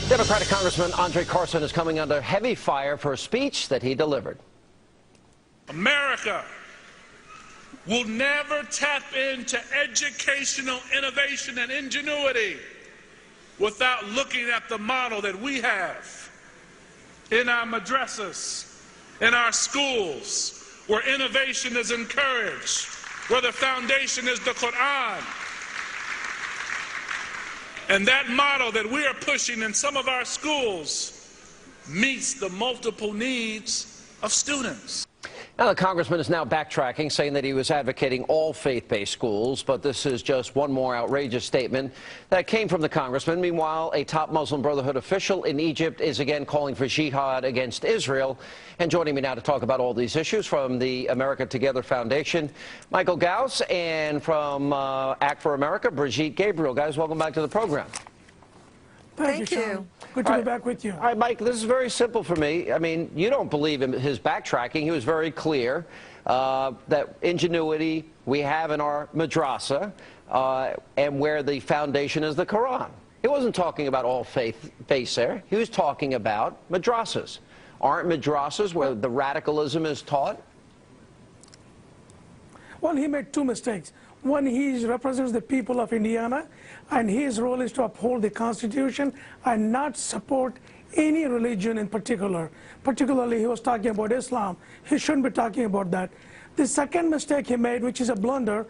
Democratic Congressman Andre Carson is coming under heavy fire for a speech that he delivered. America will never tap into educational innovation and ingenuity without looking at the model that we have in our madrassas, in our schools, where innovation is encouraged, where the foundation is the Quran. And that model that we are pushing in some of our schools meets the multiple needs of students. Now, the congressman is now backtracking, saying that he was advocating all faith-based schools, but this is just one more outrageous statement that came from the congressman. Meanwhile, a top Muslim Brotherhood official in Egypt is again calling for jihad against Israel. And joining me now to talk about all these issues from the America Together Foundation, Michael Ghouse, and from Act for America, Brigitte Gabriel. Guys, welcome back to the program. Thank you. Good to be back with you. All right, Mike, this is very simple for me. I mean, you don't believe in his backtracking. He was very clear that ingenuity we have in our madrasa and where the foundation is the Quran. He wasn't talking about all faith there. He was talking about madrasas. Aren't madrasas where the radicalism is taught? Well, he made two mistakes. One, he represents the people of Indiana, and his role is to uphold the Constitution and not support any religion in particular. Particularly, he was talking about Islam. He shouldn't be talking about that. The second mistake he made, which is a blunder,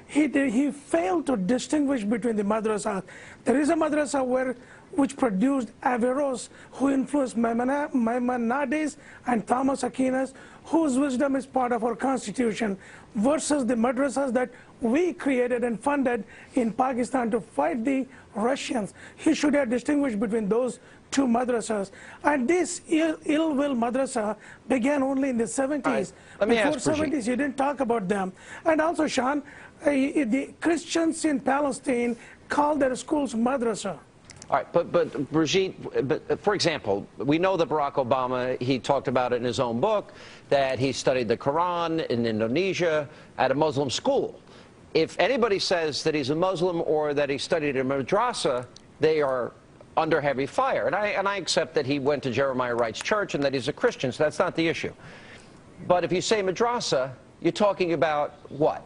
he failed to distinguish between the madrasas. There is a madrasa which produced Averroes, who influenced Maimonides and Thomas Aquinas, whose wisdom is part of our Constitution, versus the madrasas that we created and funded in Pakistan to fight the Russians. He should have distinguished between those two madrasas. And this ill-will madrasa began only in the 70s. Right. Let me Before ask Brigitte. 70s, you didn't talk about them. And also, Sean, the Christians in Palestine call their schools madrasa. All right, but Brigitte, for example, we know that Barack Obama, he talked about it in his own book, that he studied the Quran in Indonesia at a Muslim school. If anybody says that he's a Muslim or that he studied in madrasa, they are under heavy fire. And I accept that he went to Jeremiah Wright's church and that he's a Christian, so that's not the issue. But if you say madrasa, you're talking about what?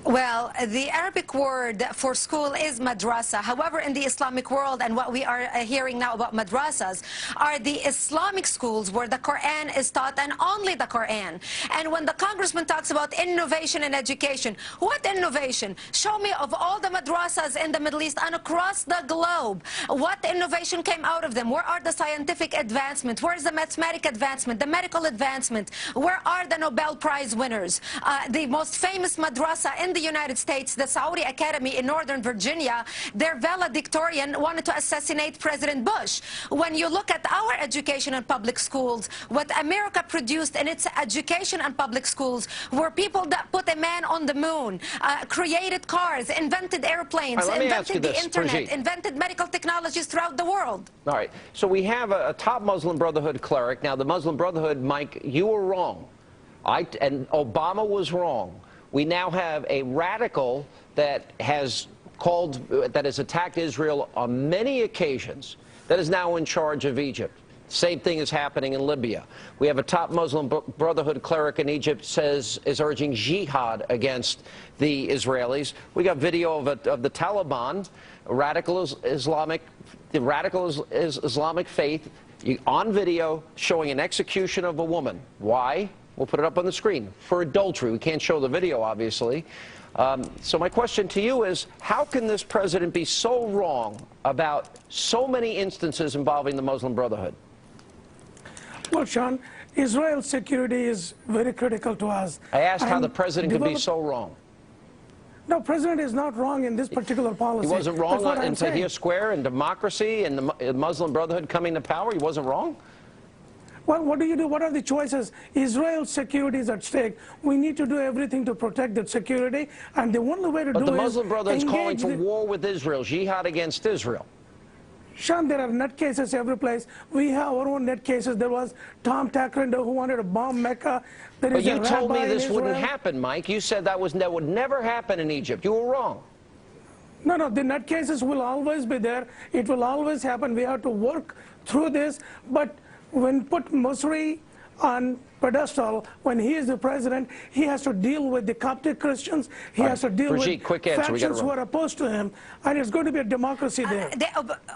Well, the Arabic word for school is madrasa. However, in the Islamic world, and what we are hearing now about madrasas, are the Islamic schools where the Quran is taught and only the Quran. And when the congressman talks about innovation in education, what innovation? Show me of all the madrasas in the Middle East and across the globe, what innovation came out of them? Where are the scientific advancement? Where is the mathematic advancement, the medical advancement? Where are the Nobel Prize winners? The most famous madrasa in the United States, the Saudi Academy in Northern Virginia, their valedictorian wanted to assassinate President Bush. When you look at our education and public schools, what America produced in its education and public schools were people that put a man on the moon, created cars, invented airplanes, invented the internet, Brigitte, invented medical technologies throughout the world. All right, so we have a top Muslim Brotherhood cleric. Now, the Muslim Brotherhood, Mike, you were wrong. And Obama was wrong. We now have a radical that has attacked Israel on many occasions, that is now in charge of Egypt. Same thing is happening in Libya. We have a top Muslim Brotherhood cleric in Egypt is urging jihad against the Israelis. We got video of the Taliban, the radical Islamic faith, on video showing an execution of a woman. Why? We'll put it up on the screen. For adultery. We can't show the video, obviously. So my question to you is, how can this president be so wrong about so many instances involving the Muslim Brotherhood? Well, Sean, Israel's security is very critical to us. I asked how the president could be so wrong. No, president is not wrong in this particular policy. He wasn't wrong in Tahrir Square and democracy and the Muslim Brotherhood coming to power? He wasn't wrong? Well, what do you do? What are the choices? Israel's security is at stake. We need to do everything to protect that security, and the only way to do it is But the Muslim Brotherhood is calling for war with Israel, jihad against Israel. Sean, there are nutcases every place. We have our own nutcases. There was Tom Tackrinder who wanted to bomb Mecca. But you told me this wouldn't happen, Mike. You said that would never happen in Egypt. You were wrong. No, no, the nutcases will always be there. It will always happen. We have to work through this. But when put Musri on pedestal, when he is the president, he has to deal with the Coptic Christians. He has to deal Brigitte, with quick answer. factions who are opposed to him. And it's going to be a democracy there.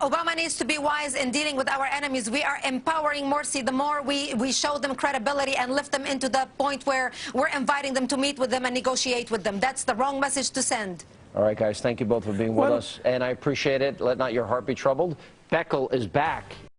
Obama needs to be wise in dealing with our enemies. We are empowering Morsi. The more we show them credibility and lift them into the point where we're inviting them to meet with them and negotiate with them. That's the wrong message to send. All right, guys, thank you both for being with us. And I appreciate it. Let not your heart be troubled. Beckel is back.